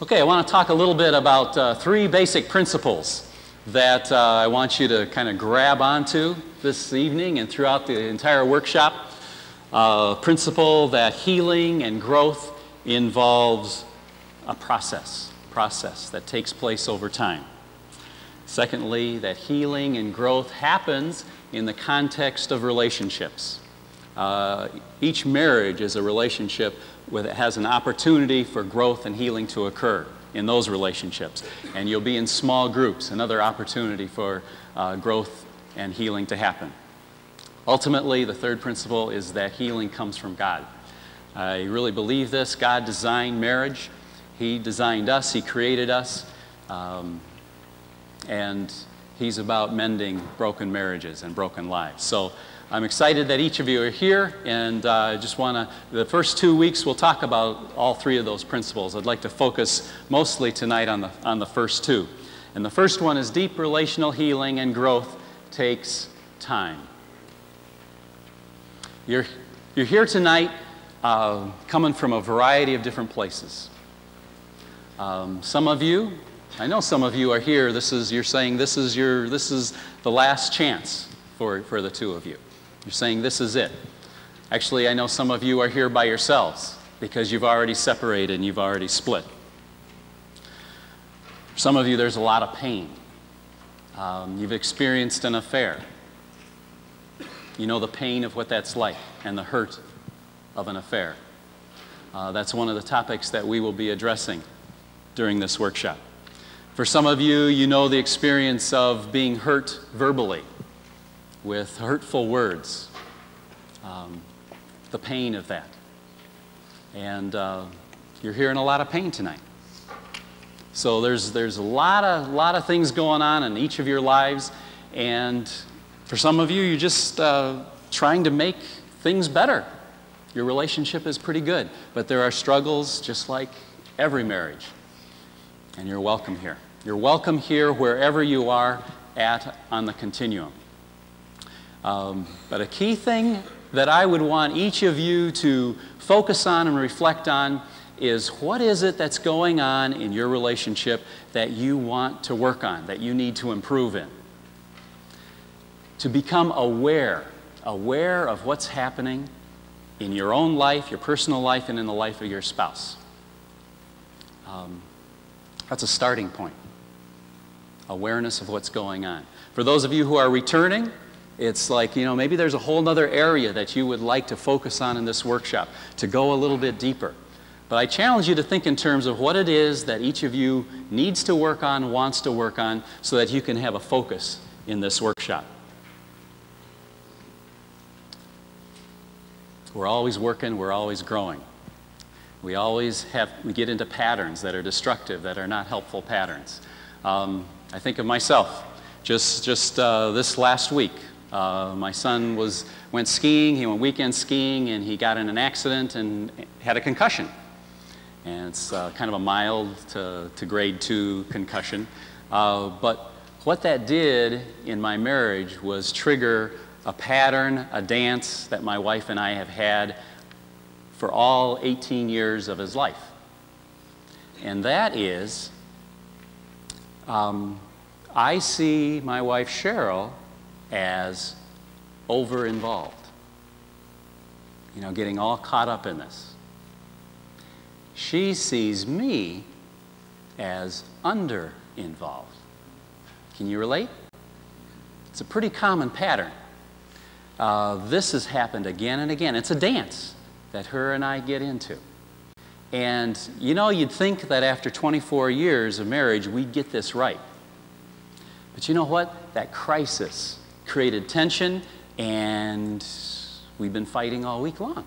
Okay, I want to talk a little bit about three basic principles that I want you to kind of grab onto this evening and throughout the entire workshop. Principle that healing and growth involves a process that takes place over time. Secondly, that healing and growth happens in the context of relationships. Each marriage is a relationship that has an opportunity for growth and healing to occur in those relationships. And you'll be in small groups, another opportunity for growth and healing to happen. Ultimately, the third principle is that healing comes from God. I really believe this. God designed marriage. He designed us. He created us. And He's about mending broken marriages and broken lives. So I'm excited that each of you are here, and I just want to, the first 2 weeks we'll talk about all three of those principles. I'd like to focus mostly tonight on the first two. And the first one is deep relational healing and growth takes time. You're here tonight coming from a variety of different places. Some of you, I know some of you are here, you're saying this is the last chance for the two of you. You're saying this is it. Actually, I know some of you are here by yourselves because you've already separated and you've already split. For some of you, there's a lot of pain. You've experienced an affair. You know the pain of what that's like and the hurt of an affair. That's one of the topics that we will be addressing during this workshop. For some of you, you know the experience of being hurt verbally with hurtful words, the pain of that. And you're hearing a lot of pain tonight. So there's a lot of things going on in each of your lives, and for some of you, you're just trying to make things better. Your relationship is pretty good, but there are struggles just like every marriage. And you're welcome here. You're welcome here wherever you are on the continuum. But a key thing that I would want each of you to focus on and reflect on is what is it that's going on in your relationship that you want to work on, that you need to improve in. To become aware of what's happening in your own life, your personal life, and in the life of your spouse. That's a starting point. Awareness of what's going on. For those of you who are returning, it's like, maybe there's a whole other area that you would like to focus on in this workshop, to go a little bit deeper. But I challenge you to think in terms of what it is that each of you needs to work on, wants to work on, so that you can have a focus in this workshop. We're always working, we're always growing. We get into patterns that are destructive, that are not helpful patterns. I think of myself, just this last week. My son went skiing, he went weekend skiing, and he got in an accident and had a concussion. And it's kind of a mild to grade 2 concussion. But what that did in my marriage was trigger a pattern, a dance that my wife and I have had for all 18 years of his life. And that is, I see my wife Cheryl as over-involved, getting all caught up in this. She sees me as under-involved. Can you relate? It's a pretty common pattern. This has happened again and again. It's a dance that her and I get into. And you'd think that after 24 years of marriage, we'd get this right. But you know what? That crisis created tension, and we've been fighting all week long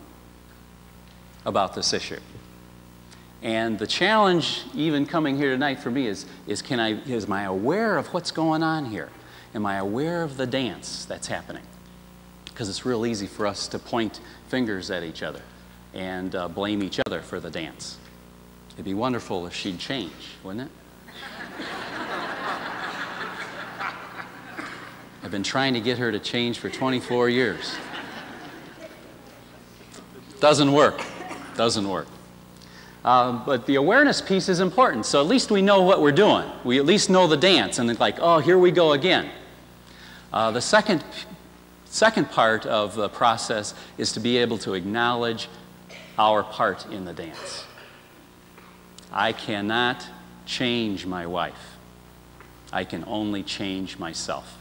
about this issue. And the challenge even coming here tonight for me is am I aware of what's going on here? Am I aware of the dance that's happening? Because it's real easy for us to point fingers at each other and blame each other for the dance. It'd be wonderful if she'd change, wouldn't it? I've been trying to get her to change for 24 years. Doesn't work. Doesn't work. But the awareness piece is important. So at least we know what we're doing. We at least know the dance. And it's like, oh, here we go again. The second part of the process is to be able to acknowledge our part in the dance. I cannot change my wife. I can only change myself.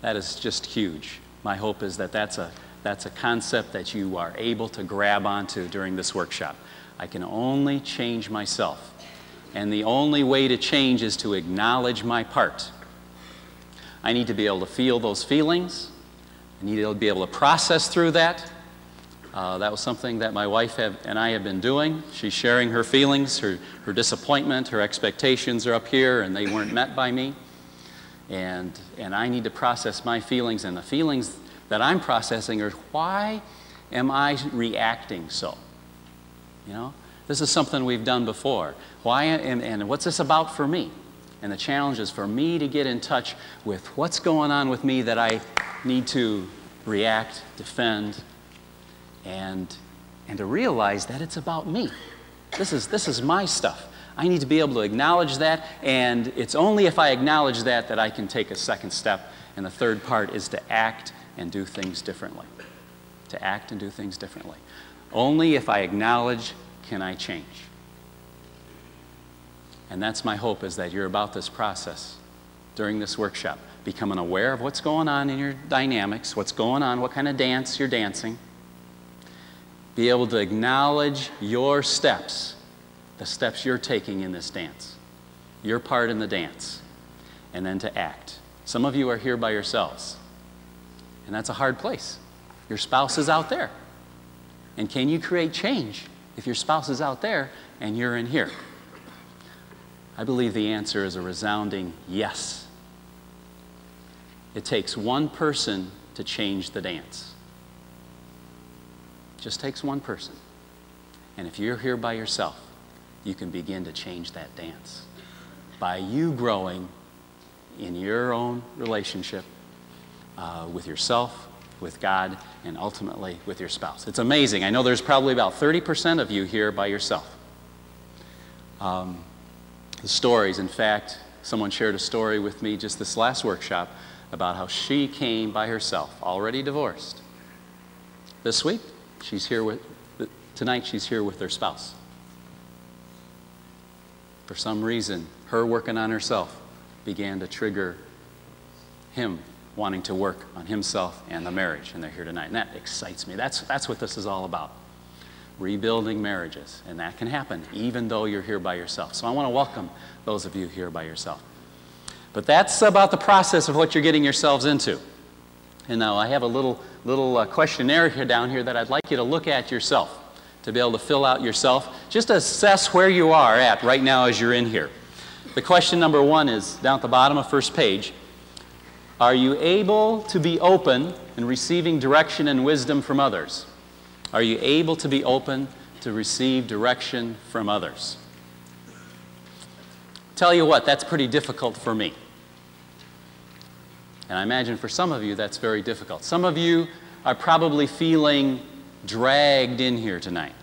That is just huge. My hope is that that's a concept that you are able to grab onto during this workshop. I can only change myself. And the only way to change is to acknowledge my part. I need to be able to feel those feelings. I need to be able to process through that. That was something that my wife and I have been doing. She's sharing her feelings, her disappointment, her expectations are up here, and they weren't met by me. And I need to process my feelings, and the feelings that I'm processing are, why am I reacting so? You know, this is something we've done before. And what's this about for me? And the challenge is for me to get in touch with what's going on with me that I need to react, defend, and to realize that it's about me. This is my stuff. I need to be able to acknowledge that, and it's only if I acknowledge that I can take a second step. And the third part is to act and do things differently. To act and do things differently. Only if I acknowledge can I change. And that's my hope, is that you're about this process during this workshop, becoming aware of what's going on in your dynamics, what's going on, what kind of dance you're dancing. Be able to acknowledge your steps, the steps you're taking in this dance, your part in the dance, and then to act. Some of you are here by yourselves, and that's a hard place. Your spouse is out there. And can you create change if your spouse is out there and you're in here? I believe the answer is a resounding yes. It takes one person to change the dance. It just takes one person. And if you're here by yourself, you can begin to change that dance by you growing in your own relationship with yourself, with God, and ultimately with your spouse. It's amazing. I know there's probably about 30% of you here by yourself. The stories, in fact, someone shared a story with me just this last workshop about how she came by herself, already divorced. This week, tonight she's here with her spouse. For some reason, her working on herself began to trigger him wanting to work on himself and the marriage, and they're here tonight. And that excites me. That's what this is all about. Rebuilding marriages, and that can happen even though you're here by yourself. So I want to welcome those of you here by yourself. But that's about the process of what you're getting yourselves into. And now I have a little questionnaire here down here that I'd like you to look at yourself, to be able to fill out yourself, just to assess where you are at right now as you're in here. The question number 1 is down at the bottom of first page. Are you able to be open in receiving direction and wisdom from others? Are you able to be open to receive direction from others? Tell you what, that's pretty difficult for me. And I imagine for some of you that's very difficult. Some of you are probably feeling dragged in here tonight.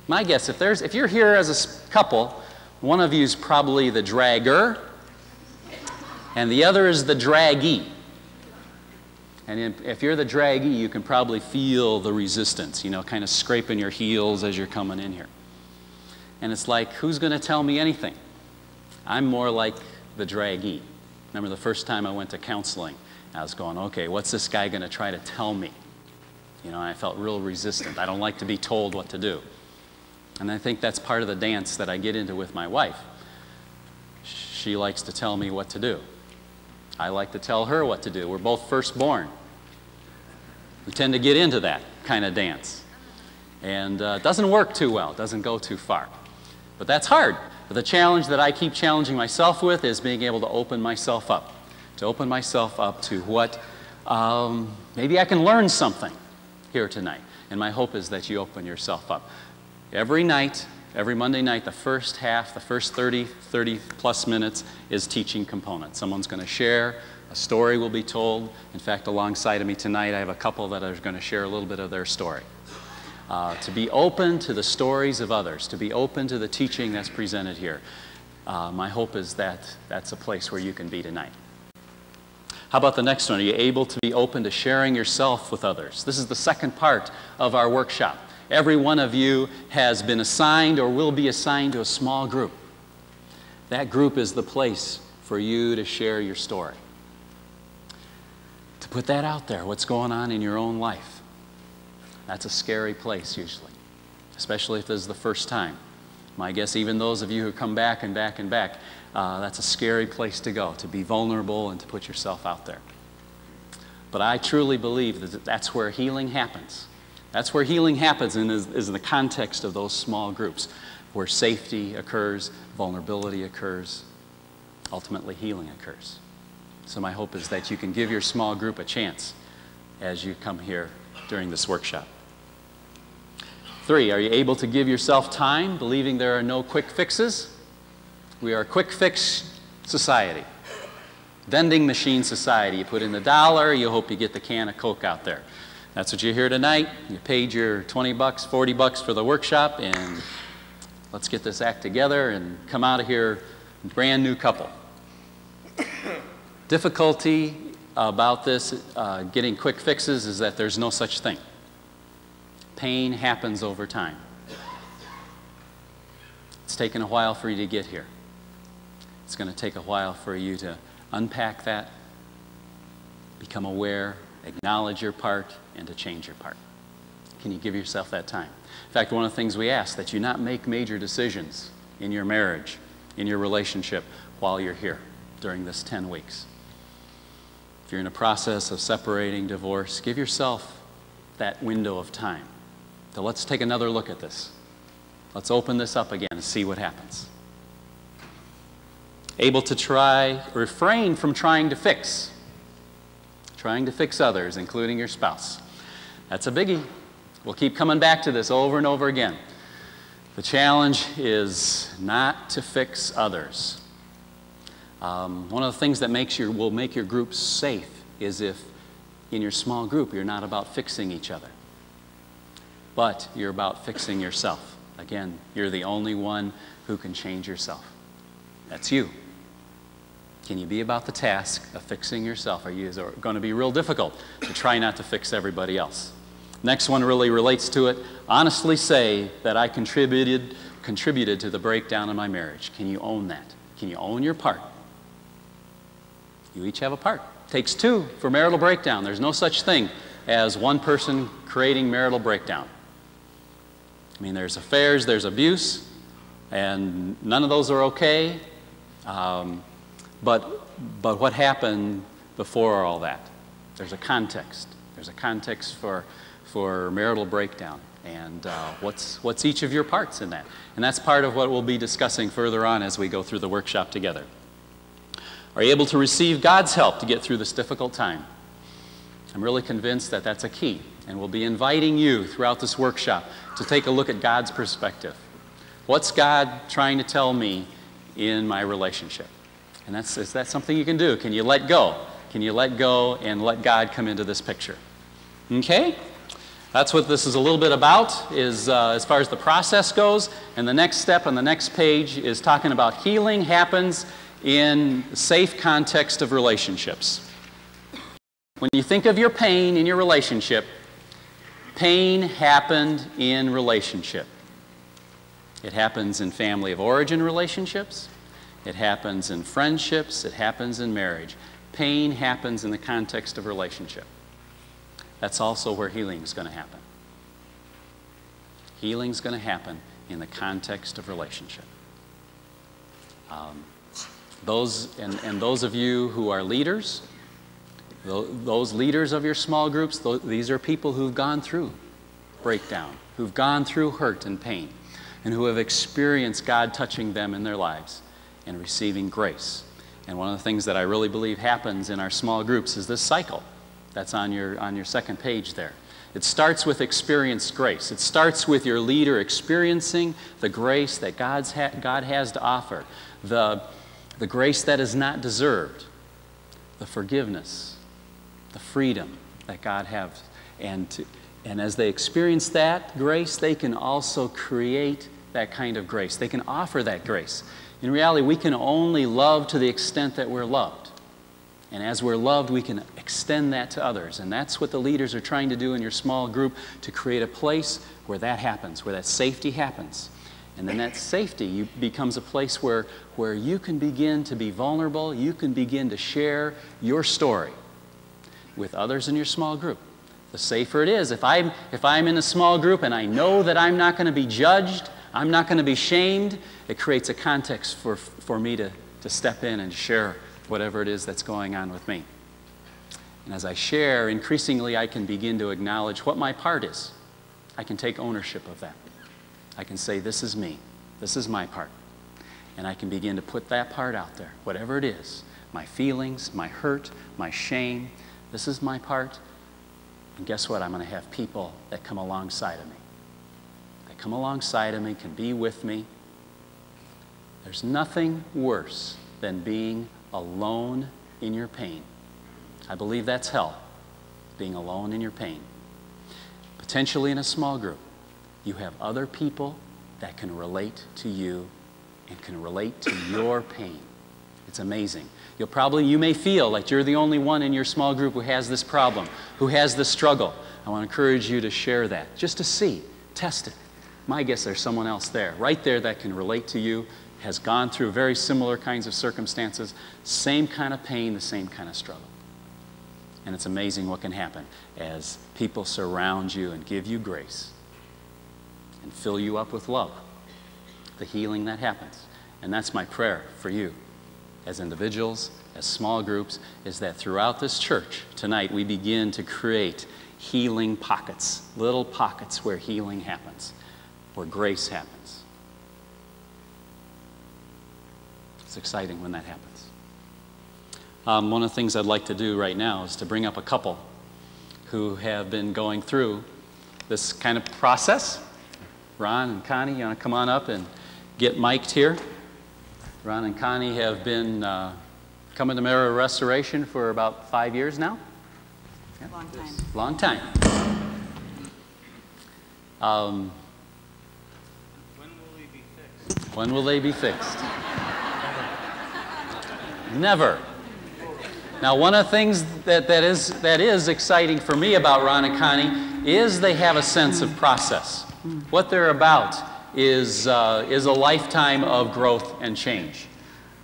My guess, if you're here as a couple, one of you is probably the dragger, and the other is the draggee. And if you're the draggee, you can probably feel the resistance, you know, kind of scraping your heels as you're coming in here. And it's like, who's going to tell me anything? I'm more like the draggee. Remember the first time I went to counseling, I was going, okay, what's this guy going to try to tell me? You know, I felt real resistant. I don't like to be told what to do. And I think that's part of the dance that I get into with my wife. She likes to tell me what to do. I like to tell her what to do. We're both firstborn. We tend to get into that kind of dance. And it doesn't work too well. It doesn't go too far. But that's hard. But the challenge that I keep challenging myself with is being able to open myself up. To open myself up to what, maybe I can learn something here tonight. And my hope is that you open yourself up. Every night, every Monday night, the first half, the first 30 plus minutes is teaching components. Someone's going to share, a story will be told. In fact, alongside of me tonight, I have a couple that are going to share a little bit of their story. to be open to the stories of others, to be open to the teaching that's presented here. My hope is that that's a place where you can be tonight. How about the next one? Are you able to be open to sharing yourself with others? This is the second part of our workshop. Every one of you has been assigned or will be assigned to a small group. That group is the place for you to share your story. To put that out there, what's going on in your own life. That's a scary place usually, especially if this is the first time. My guess, even those of you who come back and back and back, that's a scary place to go, to be vulnerable and to put yourself out there. But I truly believe that that's where healing happens. That's where healing happens, and is in the context of those small groups, where safety occurs, vulnerability occurs, ultimately healing occurs. So my hope is that you can give your small group a chance as you come here during this workshop. 3, are you able to give yourself time, believing there are no quick fixes? We are a quick fix society. Vending machine society. You put in the dollar, you hope you get the can of Coke out there. That's what you hear tonight. You paid your 20 bucks, 40 bucks for the workshop, and let's get this act together and come out of here a brand new couple. Difficulty about this, getting quick fixes, is that there's no such thing. Pain happens over time. It's taken a while for you to get here. It's going to take a while for you to unpack that, become aware, acknowledge your part, and to change your part. Can you give yourself that time? In fact, one of the things we ask, that you not make major decisions in your marriage, in your relationship, while you're here during this 10 weeks. If you're in a process of separating, divorce, give yourself that window of time. So let's take another look at this. Let's open this up again and see what happens. Able to refrain from trying to fix others, including your spouse. That's a biggie. We'll keep coming back to this over and over again. The challenge is not to fix others. One of the things that will make your group safe is if in your small group you're not about fixing each other, but you're about fixing yourself. Again, you're the only one who can change yourself. That's you. Can you be about the task of fixing yourself? Is it going to be real difficult to try not to fix everybody else? Next one really relates to it. Honestly say that I contributed to the breakdown of my marriage. Can you own that? Can you own your part? You each have a part. Takes 2 for marital breakdown. There's no such thing as one person creating marital breakdown. I mean, there's affairs, there's abuse, and none of those are okay. But what happened before all that? There's a context. There's a context for marital breakdown. And what's each of your parts in that? And that's part of what we'll be discussing further on as we go through the workshop together. Are you able to receive God's help to get through this difficult time? I'm really convinced that that's a key. And we'll be inviting you throughout this workshop to take a look at God's perspective. What's God trying to tell me in my relationship? And is that something you can do? Can you let go? Can you let go and let God come into this picture? Okay? That's what this is a little bit about, is as far as the process goes. And the next step on the next page is talking about healing happens in the safe context of relationships. When you think of your pain in your relationship, pain happened in relationship. It happens in family of origin relationships. It happens in friendships. It happens in marriage. Pain happens in the context of relationship. That's also where healing is going to happen. Healing is going to happen in the context of relationship. Those of you who are leaders, those leaders of your small groups, these are people who've gone through breakdown, who've gone through hurt and pain, and who have experienced God touching them in their lives and receiving grace. And one of the things that I really believe happens in our small groups is this cycle that's on your second page there. It starts with experienced grace. It starts with your leader experiencing the grace that God has to offer, the grace that is not deserved, the forgiveness, the freedom that God has, and And as they experience that grace, they can also create that kind of grace. They can offer that grace. In reality, we can only love to the extent that we're loved. And as we're loved, we can extend that to others. And that's what the leaders are trying to do in your small group, to create a place where that happens, where that safety happens. And then that safety becomes a place where you can begin to be vulnerable, you can begin to share your story with others in your small group. The safer it is. If I'm in a small group and I know that I'm not going to be judged, I'm not going to be shamed, it creates a context for me to step in and share whatever it is that's going on with me. And as I share, increasingly I can begin to acknowledge what my part is. I can take ownership of that. I can say, this is me. This is my part. And I can begin to put that part out there, whatever it is. My feelings, my hurt, my shame. This is my part. And guess what? I'm going to have people that come alongside of me. That come alongside of me, can be with me. There's nothing worse than being alone in your pain. I believe that's hell, being alone in your pain. Potentially in a small group, you have other people that can relate to you and can relate to your pain. It's amazing. You may feel like you're the only one in your small group who has this problem, who has this struggle. I want to encourage you to share that, just to see, test it. My guess there's someone else there, right there, that can relate to you, has gone through very similar kinds of circumstances, same kind of pain, the same kind of struggle. And it's amazing what can happen as people surround you and give you grace and fill you up with love, the healing that happens. And that's my prayer for you as individuals, as small groups, is that throughout this church tonight we begin to create healing pockets, little pockets where healing happens, where grace happens. It's exciting when that happens. One of the things I'd like to do right now is to bring up a couple who have been going through this kind of process. Ron and Connie, you want to come on up and get mic'd here? Ron and Connie have been coming to Marital Restoration for about 5 years now. Yep. Long time. Long time. When will they be fixed? When will they be fixed? Never. Now, one of the things that is exciting for me about Ron and Connie is they have a sense of process. What they're about is a lifetime of growth and change.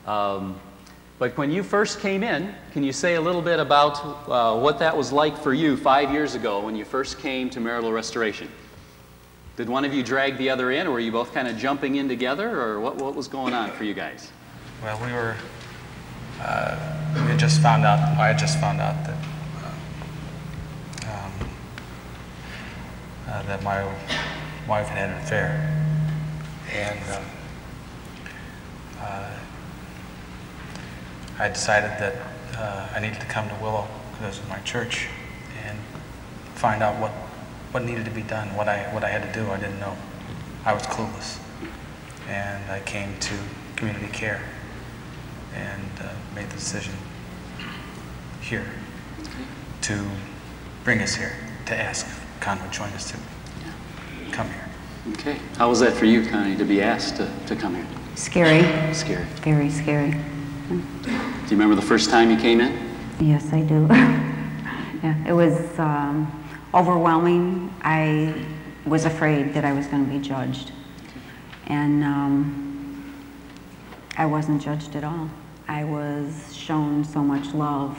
But when you first came in, can you say a little bit about what that was like for you 5 years ago when you first came to Marital Restoration? Did one of you drag the other in, or were you both kind of jumping in together, or what was going on for you guys? Well, we had just found out, I had just found out that my wife had an affair. And I decided that I needed to come to Willow, because it was my church, and find out what needed to be done, what I had to do. I didn't know. I was clueless. And I came to community care and made the decision here to bring us here, to ask if Con would join us to come here. Okay. How was that for you, Connie, to be asked to come here? Scary. Scary. Very scary. Do you remember the first time you came in? Yes, I do. Yeah, it was overwhelming. I was afraid that I was going to be judged. And I wasn't judged at all. I was shown so much love.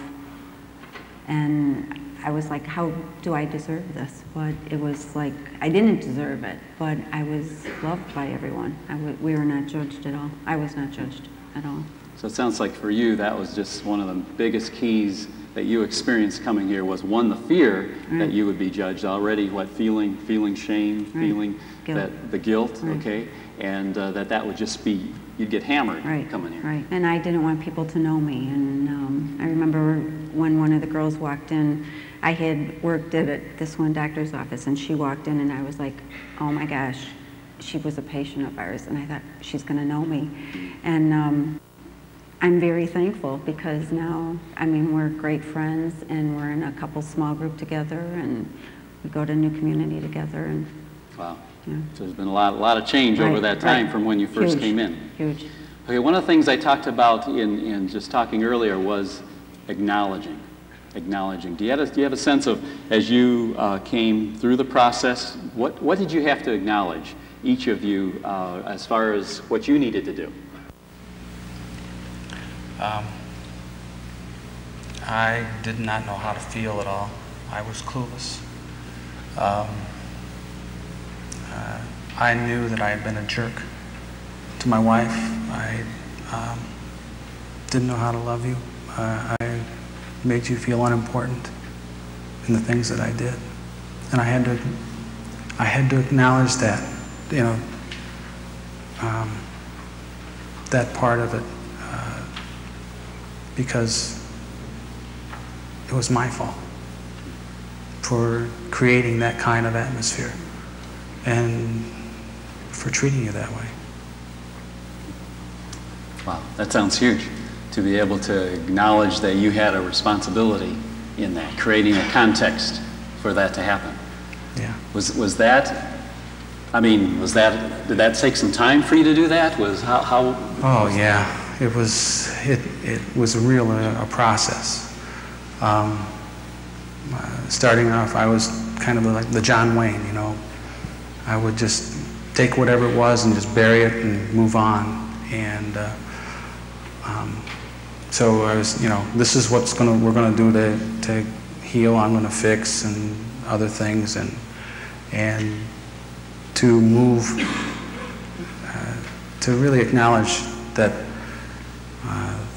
And I was like, how do I deserve this? But it was like, I didn't deserve it, but I was loved by everyone. We were not judged at all. I was not judged at all. So it sounds like for you, that was just one of the biggest keys that you experienced coming here was, one, the fear that you would be judged already, feeling shame, feeling guilt. That the guilt, okay, and that would just be, you'd get hammered coming here. Right, and I didn't want people to know me. And I remember when one of the girls walked in, I had worked at this one doctor's office, and she walked in, and I was like, oh my gosh, she was a patient of ours, and I thought, she's going to know me. And I'm very thankful, because now, I mean, we're great friends, and we're in a couple small group together, and we go to a new community together, and Wow. yeah. So there's been a lot of change over that time from when you first came in. Huge. Okay, one of the things I talked about in just talking earlier was acknowledging. Do you have a sense of, as you came through the process, what did you have to acknowledge, each of you, as far as what you needed to do? I did not know how to feel at all. I was clueless. I knew that I had been a jerk to my wife. I didn't know how to love you. I made you feel unimportant in the things that I did, and I had to acknowledge that, you know, that part of it, because it was my fault for creating that kind of atmosphere and for treating you that way. Wow, that sounds huge, to be able to acknowledge that you had a responsibility in that, creating a context for that to happen. Yeah. Was that, I mean, did that take some time for you to do that? How Oh yeah, it was a process. Starting off, I was kind of like the John Wayne, you know. I would just take whatever it was and just bury it and move on. And so I was, you know, this is what we're gonna do to heal. I'm gonna fix and other things, and to move, to really acknowledge that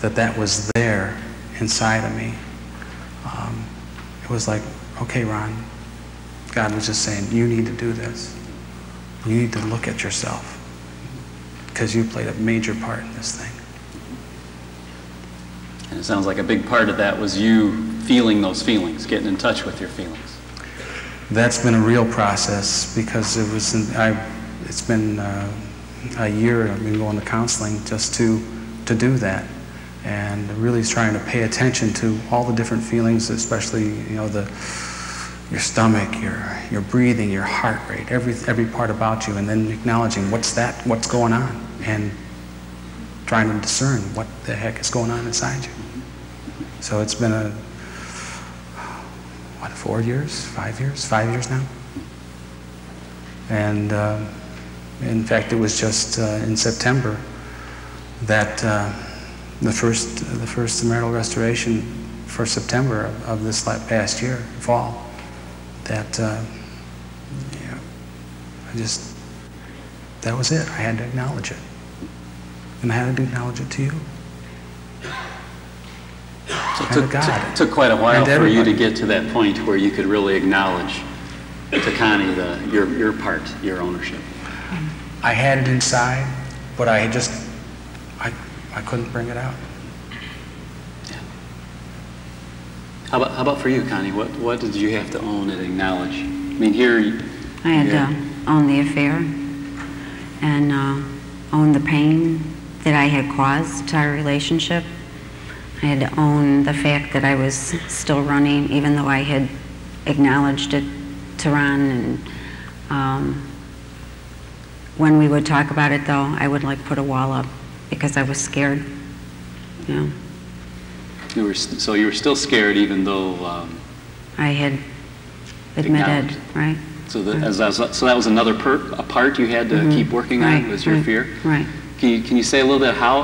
that was there inside of me. It was like, okay, Ron, God was just saying, you need to do this. You need to look at yourself, because you played a major part in this thing. And it sounds like a big part of that was you feeling those feelings, getting in touch with your feelings. That's been a real process, because it's been a year I've been going to counseling just to do that, and really trying to pay attention to all the different feelings, especially, you know, your stomach, your breathing, your heart rate, every part about you, and then acknowledging what's going on, and trying to discern what the heck is going on inside you. So it's been 4 years, 5 years, 5 years now. And in fact, it was just in September that the first marital restoration for September of this past year, fall, that that was it. I had to acknowledge it, and I had to acknowledge it to you. So it took quite a while for you to get to that point where you could really acknowledge to Connie your part, your ownership. I had it inside, but I couldn't bring it out. Yeah. How about for you, Connie? What did you have to own and acknowledge? I mean, here I had to own the affair and own the pain that I had caused to our relationship. I had to own the fact that I was still running, even though I had acknowledged it to Ron. And when we would talk about it, though, I would like put a wall up because I was scared. You know. So you were still scared, even though I had admitted, right? So that was another part you had to keep working on, was your fear. Right. Can you say a little bit how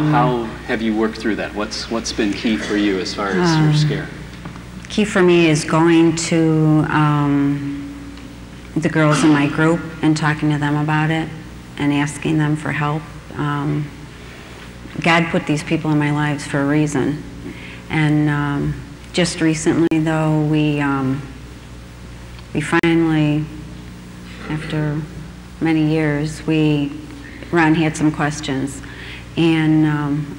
have you worked through that? What's been key for you as far as your scare? Key for me is going to the girls in my group and talking to them about it and asking them for help. God put these people in my lives for a reason, and just recently, though, we finally, after many years, Ron had some questions, and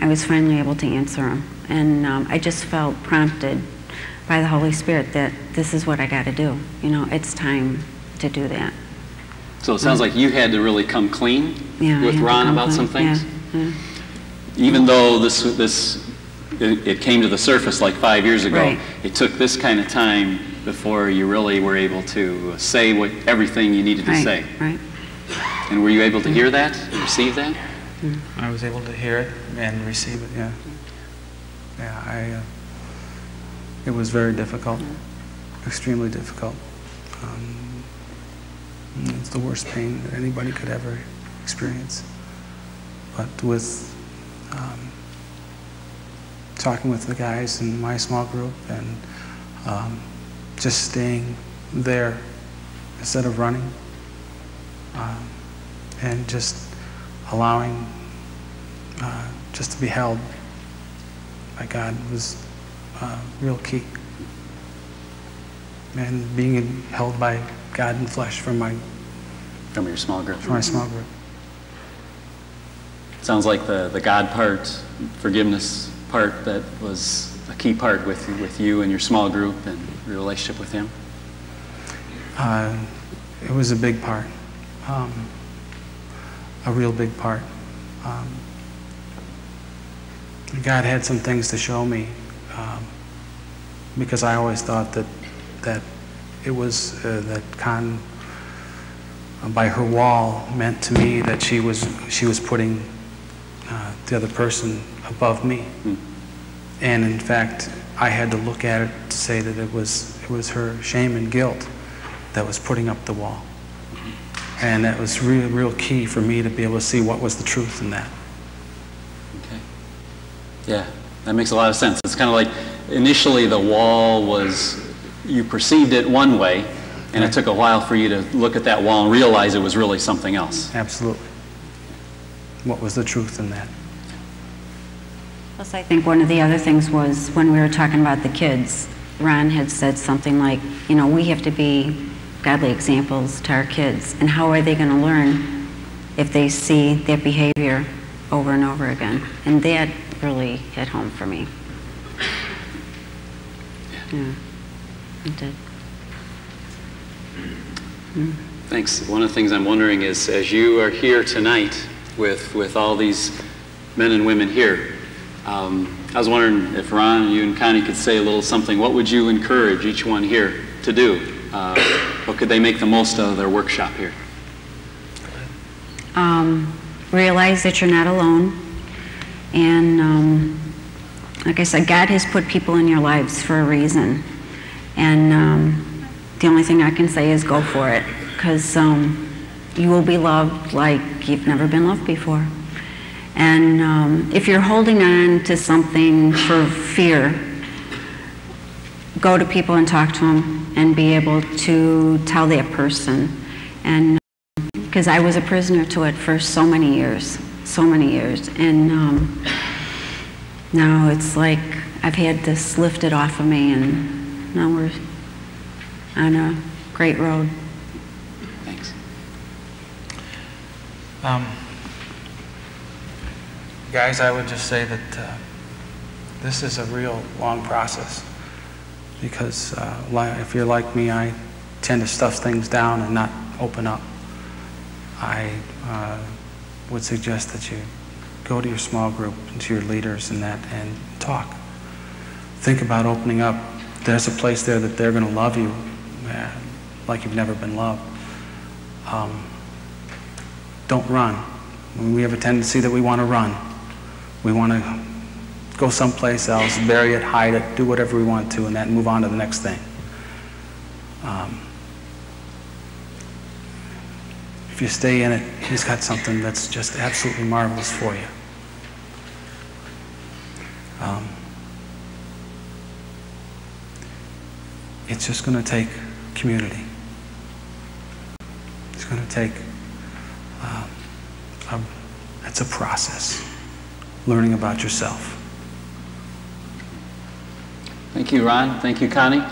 I was finally able to answer them. And I just felt prompted by the Holy Spirit that this is what I got to do. You know, it's time to do that. So it sounds like you had to really come clean with Ron about some things? Yeah. Even though it came to the surface like 5 years ago, right. It took this kind of time before you really were able to say everything you needed to say. Right. And were you able to hear that and receive that? I was able to hear it and receive it, yeah. Yeah, it was very difficult, extremely difficult. It's the worst pain that anybody could ever experience. But with talking with the guys in my small group and just staying there instead of running, and just allowing just to be held by God was real key. And being held by God in flesh from your small group. From my small group. Sounds like the God part, forgiveness part, that was a key part with you and your small group and your relationship with Him. It was a big part, a real big part. God had some things to show me, because I always thought that it was that Con, by her wall, meant to me that she was putting the other person above me. And in fact, I had to look at it to say that it was her shame and guilt that was putting up the wall. And that was real key for me to be able to see what was the truth in that. Okay. Yeah, that makes a lot of sense. It's kind of like initially the wall was, you perceived it one way, and it took a while for you to look at that wall and realize it was really something else. Absolutely. What was the truth in that? Plus, I think one of the other things was when we were talking about the kids, Ron had said something like, you know, we have to be godly examples to our kids, and how are they going to learn if they see their behavior over and over again? And that really hit home for me. Yeah, it did. Thanks. One of the things I'm wondering is, as you are here tonight with all these men and women here, I was wondering if Ron, you and Connie could say a little something. What would you encourage each one here to do? What could they make the most of their workshop here? Realize that you're not alone. And like I said, God has put people in your lives for a reason. And the only thing I can say is go for it, because you will be loved like you've never been loved before. And if you're holding on to something for fear, go to people and talk to them and be able to tell that person. And because I was a prisoner to it for so many years. And now it's like I've had this lifted off of me, and now we're on a great road. Thanks. Guys, I would just say that this is a real long process, because if you're like me, I tend to stuff things down and not open up. I would suggest that you go to your small group and to your leaders and that, and talk. Think about opening up. There's a place there that they're going to love you like you've never been loved. Don't run. We have a tendency that we want to run. We want to go someplace else, bury it, hide it, do whatever we want to, and then move on to the next thing. If you stay in it, He's got something that's just absolutely marvelous for you. It's just going to take community. It's going to take, it's a process, learning about yourself. Thank you, Ron. Thank you, Connie.